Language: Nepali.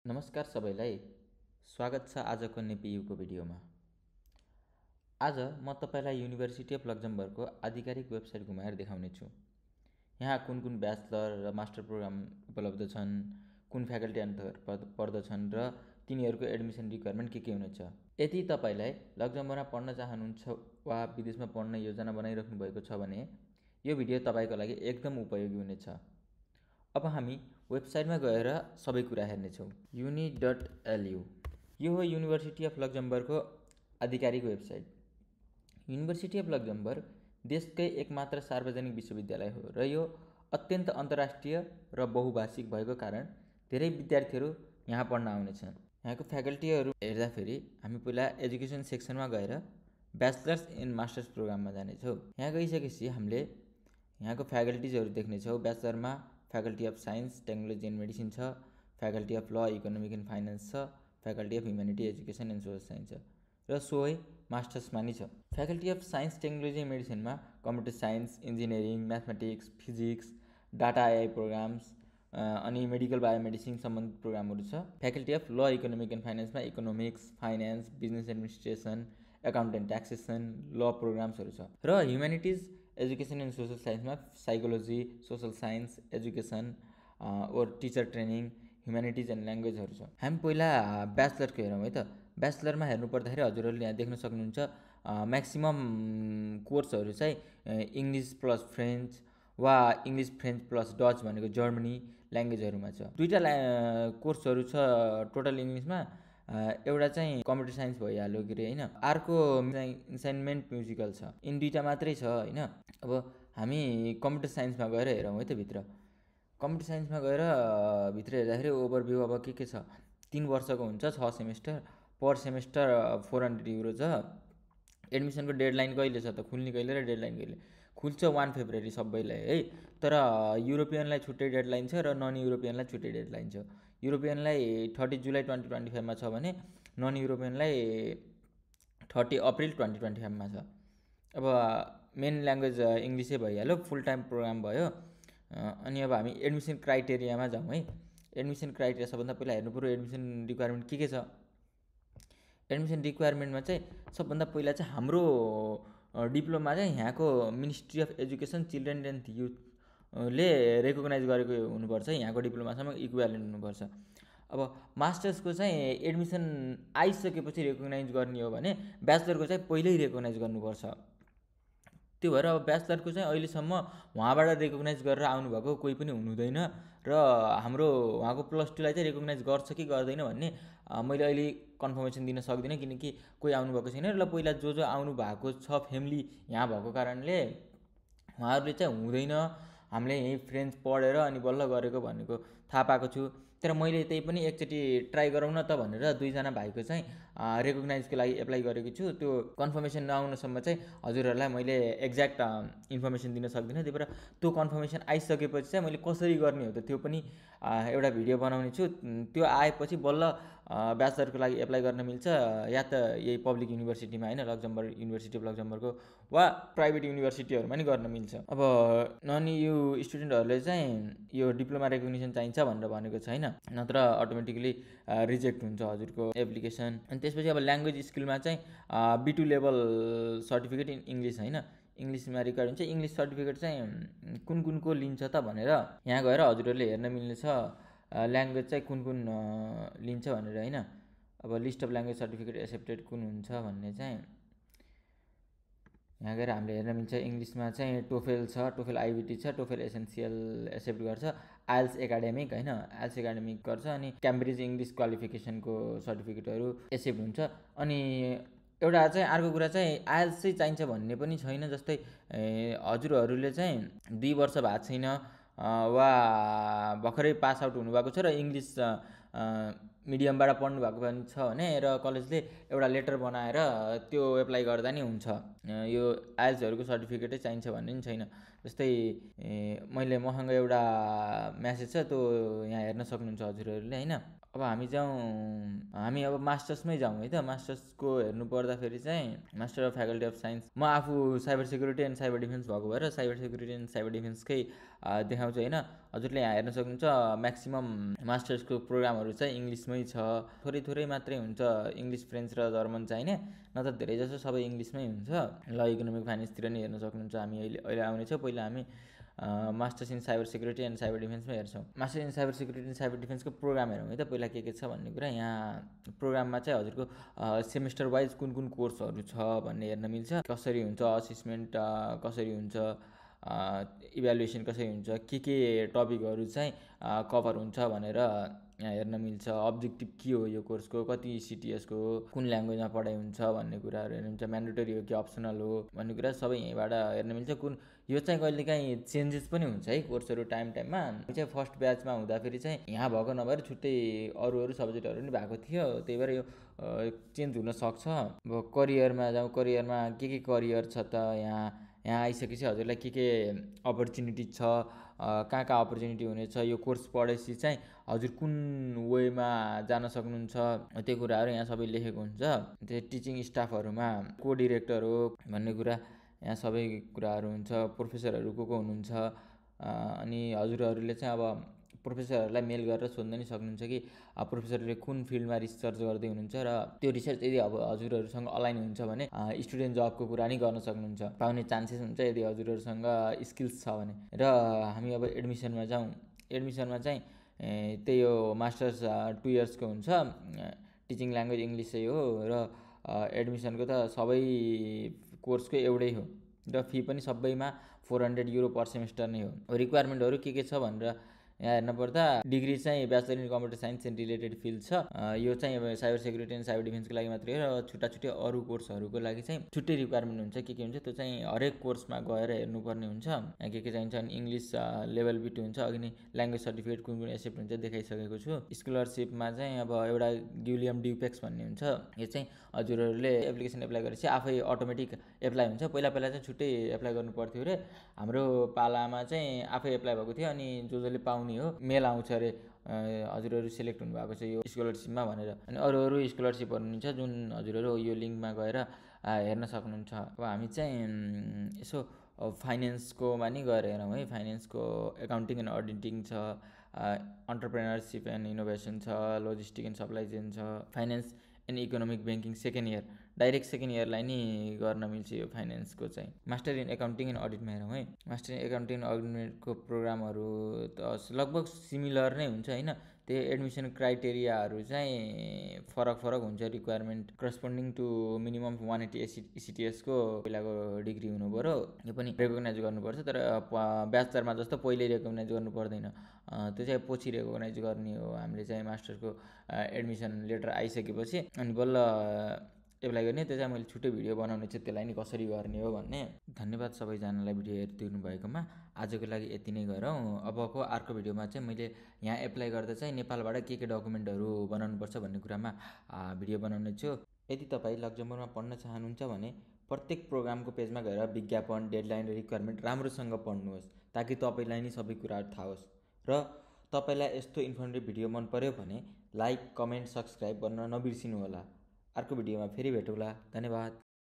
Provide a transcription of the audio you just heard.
नमस्कार सबैलाई, स्वागत छ आजको नेपियुको भिडियोमा। आज म तपाईलाई युनिभर्सिटी अफ लक्जमबर्गको आधिकारिक वेबसाइट घुमाएर देखाउने छु। यहाँ कुन ब्याचलर र मास्टर प्रोग्राम उपलब्ध छन्, कुन फ्याकल्टी अन्डर पर्दछन् र तिनीहरूको एडमिसन रिक्वायरमेन्ट के हुनेछ। यदि तपाईलाई लक्जमबर्गमा पढ्न चाहनुहुन्छ वा विदेशमा पढ्न योजना बनाइराख्नु भएको छ भने यो भिडियो तपाईको लागि एकदम उपयोगी हुनेछ। अब हामी वेबसाइटमा गएर सबै कुरा हेर्नेछौँ। uni.lu यो हो युनिभर्सिटी अफ लक्जमबर्गको आधिकारिक वेबसाइट। युनिभर्सिटी अफ लक्जमबर्ग देशकै एकमात्र सार्वजनिक विश्वविद्यालय हो र यो अत्यन्त अन्तर्राष्ट्रिय र बहुभाषिक भएको कारण धेरै विद्यार्थीहरू यहाँ पढ्न आउनेछन्। यहाँको फ्याकल्टीहरू हेर्दाखेरि हामी पहिला एजुकेसन सेक्सनमा गएर ब्याचलर्स इन मास्टर्स प्रोग्राममा जानेछौँ। यहाँ गइसकेपछि हामीले यहाँको फ्याकल्टिजहरू देख्नेछौँ। ब्याचलरमा faculty of science, technology and medicine छ, faculty of law, economic and finance छ, faculty of humanity, education and social science छ र सोही मास्टर्समा नि छ। Faculty of science, technology and मेडिसिनमा computer science, engineering, mathematics, physics, data AI programmes अनि मेडिकल बायोमेडिसिन सम्बन्धित प्रोग्रामहरू छ। Faculty of law, economic and फाइनेन्समा economics, finance, business administration, accountant taxation, law प्रोग्राम्सहरू छ र ह्युम्यानिटिज, एजुकेसन एन्ड सोसल साइन्समा psychology, social science, education or teacher training, humanities and ल्याङ्ग्वेजहरू छ। हामी पहिला ब्याचलरको हेरौँ है त। ब्याचलरमा हेर्नु पर्दाखेरि हजुरहरूले यहाँ देख्न सक्नुहुन्छ म्याक्सिमम कोर्सहरू चाहिँ इङ्ग्लिस प्लस फ्रेन्च वा इङ्ग्लिस फ्रेन्च प्लस डच भनेको जर्मनी ल्याङ्ग्वेजहरूमा छ। दुईवटा कोर्सहरू छ टोटल इङ्ग्लिसमा। एउटा चाहिँ कम्प्युटर साइन्स भइहाल्यो कि होइन, अर्को चाहिँ इन्साइनमेन्ट म्युजिकल छ। यिनी दुईवटा मात्रै छ होइन। अब हामी कम्प्युटर साइन्समा गएर हेरौँ है त भित्र। कम्प्युटर साइन्समा गएर भित्र हेर्दाखेरि ओभरभ्यू अब के छ। 3 वर्षको हुन्छ, 6 सेमेस्टर, पर सेमेस्टर 400 युरो छ। एडमिसनको डेडलाइन कहिले छ त, खुल्ने कहिले र डेडलाइन कहिले? खुल्छ 1 फेब्रुअरी सबैलाई है। तर युरोपियनलाई छुट्टै डेडलाइन छ र नन युरोपियनलाई छुट्टै डेडलाइन छ। युरोपियनलाई 30 जुलाई 2025मा छ भने नन युरोपियनलाई 30 अप्रिल 2025मा छ। अब मेन ल्याङ्ग्वेज इङ्ग्लिसै भइहाल्यो, फुल टाइम प्रोग्राम भयो। अनि अब हामी एडमिसन क्राइटेरियामा जाउँ है। एडमिसन क्राइटेरिया सबभन्दा पहिला हेर्नु पऱ्यो एडमिसन रिक्वायरमेन्ट के छ। एडमिसन रिक्वायरमेन्टमा चाहिँ सबभन्दा पहिला चाहिँ हाम्रो डिप्लोमा चाहिँ यहाँको ministry of education, children and युथले रेकगनाइज गरेको हुनुपर्छ। यहाँको डिप्लोमासम्म इक्विभ्यालेन्ट हुनुपर्छ। अब मास्टर्सको चाहिँ एडमिसन आइसकेपछि रेकगनाइज गर्ने हो भने ब्याचलरको चाहिँ पहिल्यै रेकगनाइज गर्नुपर्छ। त्यो भएर अब ब्याचलरको चाहिँ अहिलेसम्म उहाँबाट रेकगनाइज गरेर आउनुभएको कोही पनि हुनुहुँदैन र हाम्रो उहाँको +2लाई चाहिँ रेकगनाइज गर्छ कि गर्दैन भन्ने मैले अहिले कन्फर्मेसन दिन सक्दिनँ, किनकि कोही आउनुभएको छैन। र पहिला जो आउनु भएको छ फ्यामिली यहाँ भएको कारणले उहाँहरूले चाहिँ हुँदैन, हामीले यहीँ फ्रेन्च पढेर अनि बल्ल गरेको भनेको थाहा पाएको छु। तर मैले त्यही पनि एकचोटि ट्राई गरौँ न त भनेर 2जना भाइको चाहिँ रेकगनाइजको लागि एप्लाई गरेको छु। त्यो कन्फर्मेसन नआउनसम्म चाहिँ हजुरहरूलाई मैले एक्ज्याक्ट इन्फर्मेसन दिन सक्दिनँ। त्यही भएर त्यो कन्फर्मेसन आइसकेपछि चाहिँ मैले कसरी गर्ने हो त त्यो पनि एउटा भिडियो बनाउने छु। त्यो आएपछि बल्ल ब्याचलरको लागि एप्लाई गर्न मिल्छ, या त यही पब्लिक युनिभर्सिटीमा होइन, लक्जमबर्ग, युनिभर्सिटी अफ लक्जमबर्गको वा प्राइभेट युनिभर्सिटीहरूमा नि गर्न मिल्छ। अब नन यु स्टुडेन्टहरूले चाहिँ यो डिप्लोमा रेकग्निसन चाहिन्छ भनेर भनेको छैन, नत्र अटोमेटिकली रिजेक्ट हुन्छ हजुरको एप्लिकेसन। अनि त्यसपछि अब ल्याङ्ग्वेज स्किलमा चाहिँ B2 level certificate in English होइन, इङ्ग्लिसमा रिक्वायर्ड हुन्छ। इङ्ग्लिस सर्टिफिकेट चाहिँ कुनको लिन्छ त भनेर यहाँ गएर हजुरहरूले हेर्न मिल्नेछ ल्याङ्ग्वेज चाहिँ कुन लिन्छ भनेर होइन। अब list of language certificate accepted कुन हुन्छ भन्ने चाहिँ यहाँ गएर हामीले हेर्न मिल्छ। इङ्ग्लिसमा चाहिँ टोफेल छ, टोफेल आइबिटी छ, टोफेल एसेन्सियल एक्सेप्ट गर्छ, आइल्स एकाडेमिक होइन, आइल्स एकाडेमिक गर्छ, अनि क्याम्ब्रिज इङ्ग्लिस क्वालिफिकेसनको सर्टिफिकेटहरू एक्सेप्ट हुन्छ। अनि एउटा चाहिँ अर्को कुरा चाहिँ आइल्स चाहिँ चाहिन्छ भन्ने पनि छैन। जस्तै हजुरहरूले चाहिँ 2 वर्ष भएको छैन वा भर्खरै पास आउट हुनुभएको छ र इङ्ग्लिस मिडियमबाट पढ्नु भएको पनि छ भने र कलेजले एउटा लेटर बनाएर त्यो एप्लाई गर्दा नि हुन्छ। यो आइल्सहरूको सर्टिफिकेटै चाहिन्छ भन्ने पनि छैन। जस्तै मसँग एउटा म्यासेज छ, त्यो यहाँ हेर्न सक्नुहुन्छ हजुरहरूले होइन। अब हामी अब मास्टर्समै जाउँ है त। मास्टर्सको हेर्नु पर्दाखेरि चाहिँ master of faculty of science, म आफू cyber security and cyber defence भएको भएर साइबर सेक्युरिटी एन्ड साइबर डिफेन्सकै देखाउँछु होइन। हजुरले यहाँ हेर्न सक्नुहुन्छ म्याक्सिमम मास्टर्सको प्रोग्रामहरू चाहिँ इङ्ग्लिसमै छ। थोरै थोरै मात्रै हुन्छ इङ्ग्लिस, फ्रेन्च र जर्मन चाहिने, नत्र धेरै जसो सबै इङ्ग्लिसमै हुन्छ। ल इकोनोमिक फाइनेन्सतिर नि हेर्न सक्नुहुन्छ। हामी अहिले आउनेछौँ। पहिला हामी masters in cyber security and cyber डिफेन्समा हेर्छौँ। Masters in cyber security and cyber डिफेन्सको प्रोग्राम हेरौँ है त पहिला के छ भन्ने कुरा। यहाँ प्रोग्राममा चाहिँ हजुरको सेमेस्टर वाइज कुन कुन कोर्सहरू छ भन्ने हेर्न मिल्छ। कसरी हुन्छ असेसमेन्ट, कसरी हुन्छ इभ्यालुएसन, कसरी हुन्छ, के टपिकहरू चाहिँ कभर हुन्छ भनेर यहाँ हेर्न मिल्छ। अब्जेक्टिभ के हो यो कोर्सको, कति सिटिएसको हो, कुन ल्याङ्ग्वेजमा पढाइ हुन्छ भन्ने कुराहरू हेर्नु मिल्छ। म्यान्डेटरी हो कि अप्सनल हो भन्ने कुरा सबै यहीँबाट हेर्न मिल्छ। यो चाहिँ कहिलेकाहीँ चेन्जेस पनि हुन्छ है कोर्सहरू टाइममा। हामी चाहिँ फर्स्ट ब्याचमा हुँदाखेरि चाहिँ यहाँ भएको नभएर छुट्टै अरू सब्जेक्टहरू पनि भएको थियो। त्यही भएर यो चेन्ज हुनसक्छ। अब करियरमा जाउँ। करियरमा के करियर छ त यहाँ आइसकेपछि हजुरलाई के अपर्च्युनिटी छ, कहाँ अपर्च्युनिटी हुनेछ, यो कोर्स पढेपछि चाहिँ हजुर कुन वेमा जान सक्नुहुन्छ, त्यो कुराहरू यहाँ सबै लेखेको हुन्छ। त्यो टिचिङ स्टाफहरूमा को डिरेक्टर हो भन्ने कुरा यहाँ सबै कुराहरू हुन्छ। प्रोफेसरहरू को हुनुहुन्छ, अनि हजुरहरूले चाहिँ अब प्रोफेसरहरूलाई मेल गरेर सोध्न नि सक्नुहुन्छ कि प्रोफेसरले कुन फिल्डमा रिसर्च गर्दै हुनुहुन्छ र त्यो रिसर्च यदि अब हजुरहरूसँग अलाइन हुन्छ भने स्टुडेन्ट जबको कुरा नि गर्न सक्नुहुन्छ, पाउने चान्सेस हुन्छ यदि हजुरहरूसँग स्किल्स छ भने। र हामी अब एडमिसनमा जाउँ। एडमिसनमा चाहिँ त्यही हो, मास्टर्स 2 इयर्सको हुन्छ। टिचिङ ल्याङ्ग्वेज इङ्ग्लिसै हो र एडमिसनको त सबै कोर्सको एउटै हो र फी पनि सबैमा €400 पर सेमेस्टर नै हो। रिक्वायरमेन्टहरू के छ भनेर यहाँ हेर्न पर्दा डिग्री चाहिँ bachelor in computer science and related field छ। यो चाहिँ अब साइबर सेक्युरिटी एन्ड साइबर डिफेन्सको लागि मात्रै हो र छुट्टै अरू कोर्सहरूको लागि चाहिँ छुट्टै रिक्वायरमेन्ट हुन्छ। के हुन्छ त्यो चाहिँ हरेक कोर्समा गएर हेर्नुपर्ने हुन्छ। के चाहिन्छ भने इङ्ग्लिस लेभल B2 हुन्छ। अघि नै ल्याङ्ग्वेज सर्टिफिकेट कुन एक्सेप्ट हुन्छ देखाइसकेको छु। स्कलरसिपमा चाहिँ अब एउटा ड्युलियम ड्युपेक्स भन्ने हुन्छ। यो चाहिँ हजुरहरूले एप्लिकेसन एप्लाई गरेपछि आफै अटोमेटिक एप्लाई हुन्छ। पहिला चाहिँ छुट्टै एप्लाई गर्नु पर्थ्यो रे। हाम्रो पालामा चाहिँ आफै एप्लाई भएको थियो। अनि जसले पाउने हो मेल आउँछ अरे हजुरहरू सिलेक्ट हुनुभएको छ यो स्कलरसिपमा भनेर। अनि अरू स्कलरसिपहरू हुन्छ जुन हजुरहरू यो लिङ्कमा गएर हेर्न सक्नुहुन्छ। अब हामी चाहिँ यसो फाइनेन्सकोमा नि गएर हेरौँ है। फाइनेन्सको एकाउन्टिङ एन्ड अडिटिङ छ, अन्टरप्रेनरसिप एन्ड इनोभेसन छ, लोजिस्टिक एन्ड सप्लाई चेन छ, finance and economic banking second year, direct second इयरलाई नि गर्न मिल्छ यो फाइनेन्सको चाहिँ। मास्टर इन एकाउन्टिङ एन्ड अडिटमा हेरौँ है। मास्टर इन एकाउन्टिङ एन्ड अडिटको प्रोग्रामहरू त लगभग सिमिलर नै हुन्छ होइन। त्यो एडमिसन क्राइटेरियाहरू चाहिँ फरक हुन्छ। रिक्वायरमेन्ट करस्पोन्डिङ टु मिनिमम 180 ECTSको पहिलाको डिग्री हुनु पऱ्यो। यो पनि रेकगनाइज गर्नुपर्छ। तर ब्याचलरमा जस्तो पहिल्यै रेकगनाइज गर्नु पर्दैन, त्यो चाहिँ पछि रेकगनाइज गर्ने हो। हामीले चाहिँ मास्टर्सको एडमिसन लेटर आइसकेपछि अनि बल्ल एप्लाई गर्ने। त्यो चाहिँ मैले छुट्टै भिडियो बनाउने छु त्यसलाई नि कसरी गर्ने हो भन्ने। धन्यवाद सबैजनालाई भिडियो हेरिदिनु भएकोमा। आजको लागि यति नै गरौँ। अबको अर्को भिडियोमा चाहिँ मैले यहाँ एप्लाई गर्दा चाहिँ नेपालबाट के डकुमेन्टहरू बनाउनुपर्छ भन्ने कुरामा भिडियो बनाउने छु। यदि तपाईँ लक्जमबर्गमा पढ्न चाहनुहुन्छ भने प्रत्येक प्रोग्रामको पेजमा गएर विज्ञापन, डेडलाइन र रिक्वायरमेन्ट राम्रोसँग पढ्नुहोस् ताकि तपाईँलाई नि सबै कुराहरू थाहा होस्। र तपाईँलाई यस्तो इन्फर्मेटिभ भिडियो मन पर्यो भने लाइक, कमेन्ट, सब्सक्राइब गर्न नबिर्सिनु होला। अर्को भिडियोमा फेरि भेटौँला। धन्यवाद।